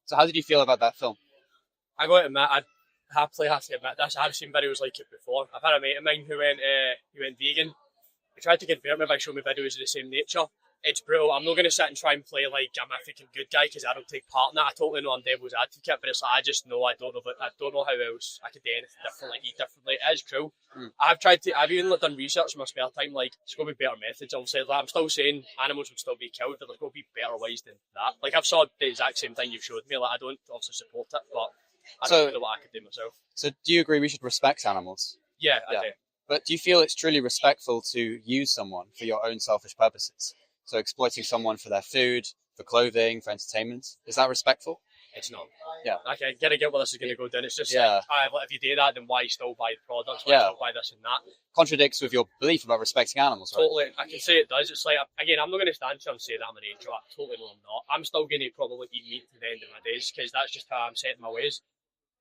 So how did you feel about that film? I got to admit, I happily have to admit this. I've seen videos like it before. I've had a mate of mine who went vegan. He tried to convert me by showing me videos of the same nature. It's brutal. I'm not going to sit and try and play like I'm a freaking good guy because I don't take part in that. I totally know I'm devil's advocate, but it's like I just know I don't know how else I could do anything differently, eat differently. It is cruel. I've even done research in my spare time. Like there's got to be better methods. Obviously, like, I'm still saying animals would still be killed, but there's got to be better ways than that. Like I've saw the exact same thing you've showed me. Like I don't obviously support it, but I don't know what I could do myself. So do you agree we should respect animals? Yeah, I do. But do you feel it's truly respectful to use someone for your own selfish purposes? So exploiting someone for their food, for clothing, for entertainment, is that respectful? It's not. Yeah. Okay, I get where this is going to go down. It's just Yeah. if you do that, then why still buy the products? Why still buy this and that? Contradicts with your belief about respecting animals, right? Totally. I can say it does. It's like, again, I'm not going to stand here and say that I'm an angel. I totally know I'm not. I'm still going to probably eat meat to the end of my days because that's just how I'm set in my ways.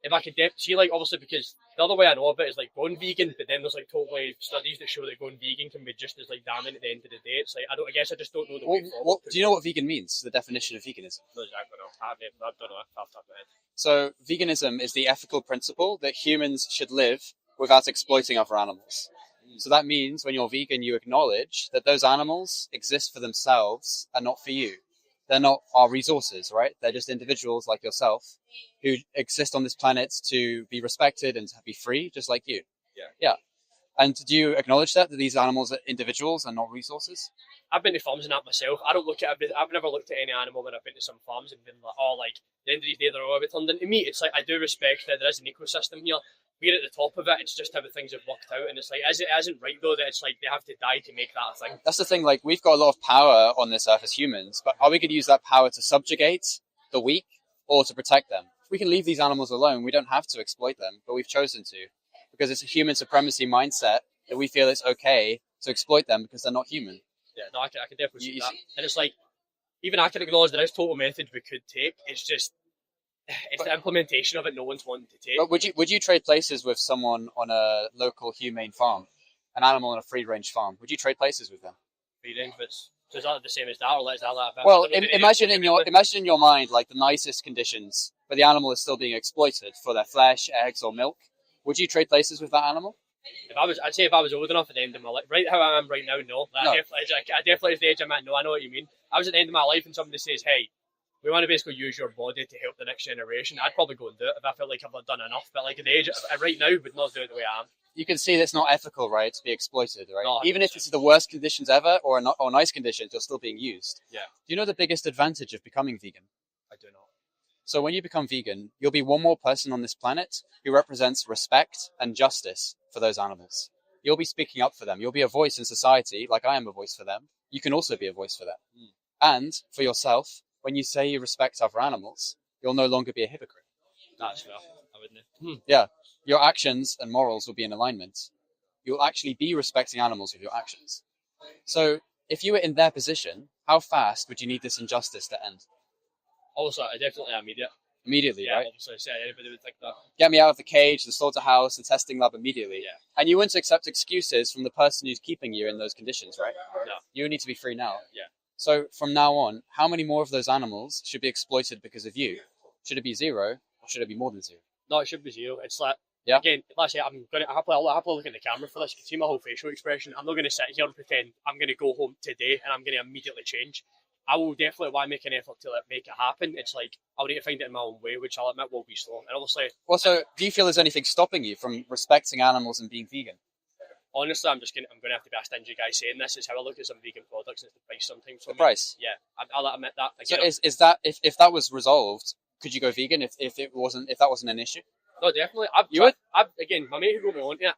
If I could see, like, obviously, because the other way I know of it is like going vegan, but then there's like totally studies that show that going vegan can be just as like damning at the end of the day. It's like I guess I just don't know the way forward. Do you know what vegan means? The definition of veganism. No, exactly. No, I don't know. Off the top of my head. So veganism is the ethical principle that humans should live without exploiting other animals. So that means when you're vegan, you acknowledge that those animals exist for themselves and not for you. They're not our resources, right? They're just individuals like yourself who exist on this planet to be respected and to be free, just like you. Yeah. And do you acknowledge that these animals are individuals and not resources? I've been to farms and that myself. I don't look at I've never looked at any animal when I've been to some farms and been like, oh, like, at the end of the day, they're all a bit turned into meat. It's like, I do respect that there is an ecosystem here. We're at the top of it. It's just how things have worked out. And it's like, it isn't right, though, that it's like they have to die to make that a thing. That's the thing. Like, we've got a lot of power on this earth as humans, but are we going to use that power to subjugate the weak or to protect them? We can leave these animals alone. We don't have to exploit them, but we've chosen to because it's a human supremacy mindset that we feel it's okay to exploit them because they're not human. Yeah, no, I can definitely see that. And it's like, even I can acknowledge there is total methods we could take. It's just, the implementation of it no one's wanting to take. But would you trade places with someone on a local humane farm, an animal on a free-range farm? Would you trade places with them? Free range, but so is that the same as that, or is that like a well, imagine in your mind like the nicest conditions, but the animal is still being exploited for their flesh, eggs, or milk. Would you trade places with that animal? I'd say if I was old enough at the end of my life, right how I am right now, no. I definitely at the age I'm at, no, I know what you mean. I was at the end of my life and somebody says, hey, we want to basically use your body to help the next generation. I'd probably go and do it if I felt like I've done enough. But like at the age right now, would not do it the way I am. You can see that's not ethical, right? To be exploited, right? No, even if it's the worst conditions ever or nice conditions, you're still being used. Yeah. Do you know the biggest advantage of becoming vegan? I do not. So when you become vegan, you'll be one more person on this planet who represents respect and justice for those animals. You'll be speaking up for them. You'll be a voice in society, like I am a voice for them. You can also be a voice for them. And for yourself, when you say you respect other animals, you'll no longer be a hypocrite. That's fair, I wouldn't. Yeah. Your actions and morals will be in alignment. You'll actually be respecting animals with your actions. So if you were in their position, how fast would you need this injustice to end? Also, definitely immediate. Immediately, yeah, right? Obviously, anybody would think that. Get me out of the cage, the slaughterhouse, the testing lab immediately. Yeah. And you wouldn't accept excuses from the person who's keeping you in those conditions, right? No. You need to be free now. Yeah. So from now on, how many more of those animals should be exploited because of you? Should it be 0 or should it be more than 0? No, it should be 0. It's like, yeah. Again, let's say I'll have to look at the camera for this. You can see my whole facial expression. I'm not going to sit here and pretend I'm going to go home today and I'm going to immediately change. I will definitely want to make an effort to make it happen. It's like, I'll need to find it in my own way, which I'll admit will be slow. And obviously... Also, do you feel there's anything stopping you from respecting animals and being vegan? Honestly, I'm going to have to be a stingy guy saying this. Is how I look at some vegan products and it's the price sometimes. The price? Yeah, I'll admit that. So is that, if that was resolved, could you go vegan if that wasn't an issue? No, definitely. Again, my mate who got me onto it,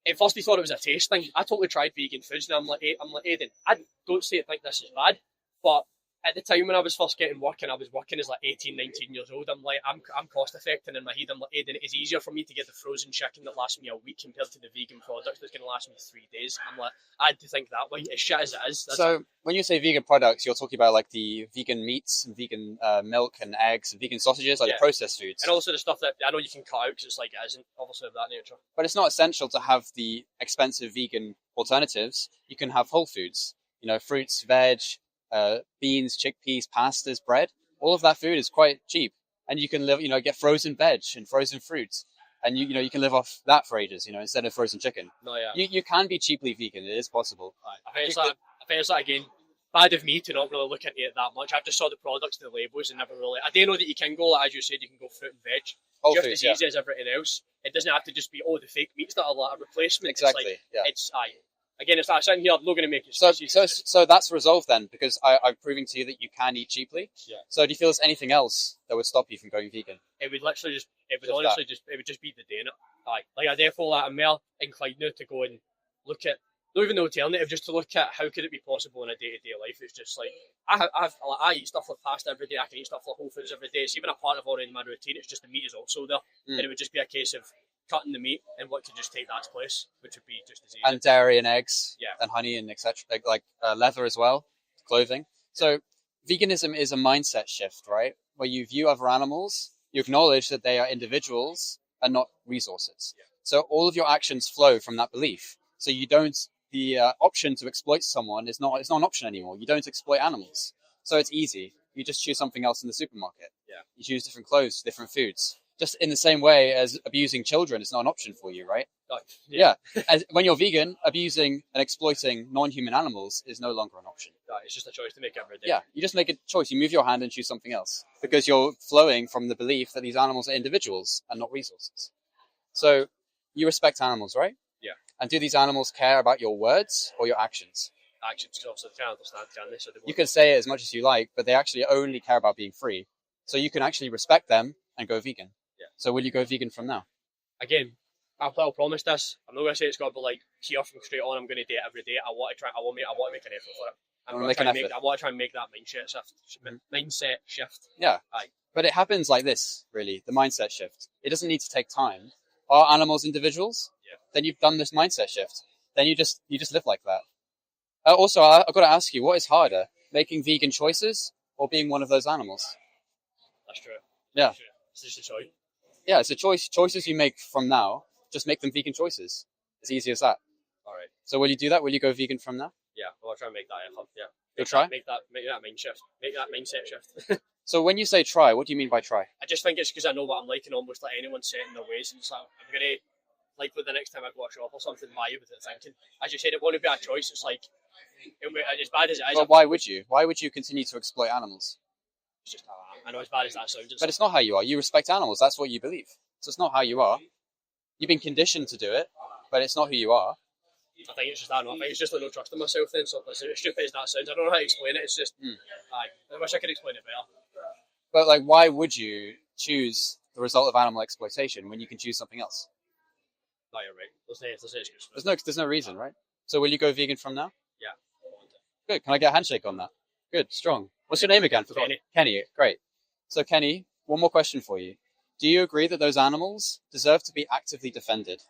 at first he thought it was a taste thing. I totally tried vegan foods and I'm like, Aidan, I don't say it like this is bad, but at the time when I was first getting work and I was working as like 18, 19 years old, I'm like, I'm cost effective in my head. I'm like, Aidan, it's easier for me to get the frozen chicken that lasts me a week compared to the vegan products that's going to last me 3 days. I'm like, I had to think that way, as shit as it is. So when you say vegan products, you're talking about like the vegan meats and vegan milk and eggs and vegan sausages, like the processed foods. And also the stuff that I know you can cut out because it's like, it isn't obviously of that nature. But it's not essential to have the expensive vegan alternatives. You can have whole foods, fruits, veg, beans, chickpeas, pastas, bread. All of that food is quite cheap. and you can live, get frozen veg and frozen fruit, and you can live off that for ages, instead of frozen chicken. No, yeah. You can be cheaply vegan. It is possible. I think it's like again, bad of me to not really look into it that much. I've just saw the products and the labels and never really. I do know that you can go, like, as you said, you can go fruit and veg, Whole just foods, as easy as everything else. It doesn't have to just be the fake meats that are like a replacement. Exactly. It's again, it's like sitting here. I'm not going to make it. So that's resolved then, because I'm proving to you that you can eat cheaply. Yeah. So do you feel there's anything else that would stop you from going vegan? It would literally just. It would just be the day in it. Like I therefore, I'm more inclined now to go and look at. Not even the alternative, just to look at how could it be possible in a day-to-day life. It's just like I eat stuff like pasta every day. I can eat stuff like Whole Foods every day. It's even a part of already my routine. It's just the meat is also there, and it would just be a case of cutting the meat and what could just take that place, which would be just as easy. And dairy and eggs, Yeah. and honey and etc. Like leather as well, clothing. So veganism is a mindset shift, right? Where you view other animals, you acknowledge that they are individuals and not resources. Yeah. So all of your actions flow from that belief. So you don't. The option to exploit someone it's not an option anymore. You don't exploit animals. So it's easy. You just choose something else in the supermarket. Yeah. You choose different clothes, different foods. Just in the same way as abusing children is not an option for you, right? Yeah. When you're vegan, abusing and exploiting non-human animals is no longer an option. It's just a choice to make every day. Yeah, you just make a choice. You move your hand and choose something else because you're flowing from the belief that these animals are individuals and not resources. So you respect animals, right? Yeah. And do these animals care about your words or your actions? Actions, because also they can't understand, can they? So you can say it as much as you like, but they actually only care about being free. So you can actually respect them and go vegan. Yeah. So will you go vegan from now? Again, I'll promise this. I'm not going to say it's got to be like here from straight on. I'm going to do it every day. I want to make an effort for it. I want to try and make that mindset shift. Yeah. But it happens like this, really. The mindset shift. It doesn't need to take time. Are animals individuals? Yeah. Then you've done this mindset shift. Then you just live like that. Also, I've got to ask you, what is harder, making vegan choices or being one of those animals? That's true. Yeah. That's true. It's just a choice. Yeah, it's a choice. Choices you make from now, just make them vegan choices. As easy as that. All right. So will you do that? Will you go vegan from now? Yeah, well, I'll try and make that effort. Yeah. You'll try? Make that mind shift. Make that mindset shift. So when you say try, what do you mean by try? I just think it's because I know what I'm like and almost like anyone set in their ways. And it's like, I'm going to, like with the next time I go to a shop or something, buy it with it thinking. As you said, it won't be a choice. It's like, as bad as it is. Well, why would you? Why would you continue to exploit animals? It's just how I am. I know as bad as that sounds. But it's not how you are. You respect animals. That's what you believe. So it's not how you are. You've been conditioned to do it, but it's not who you are. I think it's just that. I think it's just like no trust in myself then. So as stupid as that sounds, I don't know how to explain it. It's just, I wish I could explain it better. But like, why would you choose the result of animal exploitation when you can choose something else? No, you're right. There's no excuse. There's no reason, right? So will you go vegan from now? Yeah. Good. Can I get a handshake on that? Good. Strong. What's your name again? Kenny. Kenny. Great. So Kenny, one more question for you. Do you agree that those animals deserve to be actively defended?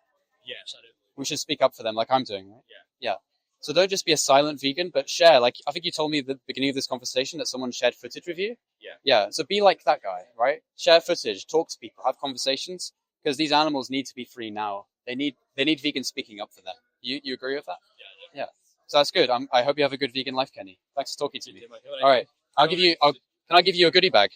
Yes, I do. We should speak up for them like I'm doing, right? Yeah. So don't just be a silent vegan, but share. Like, I think you told me at the beginning of this conversation that someone shared footage with you. Yeah. Yeah. So be like that guy, right? Share footage, talk to people, have conversations, because these animals need to be free now. They need vegans speaking up for them. You agree with that? Yeah. Yeah. So that's good. I hope you have a good vegan life, Kenny. Thanks for talking to me. All right. Can I give you a goodie bag?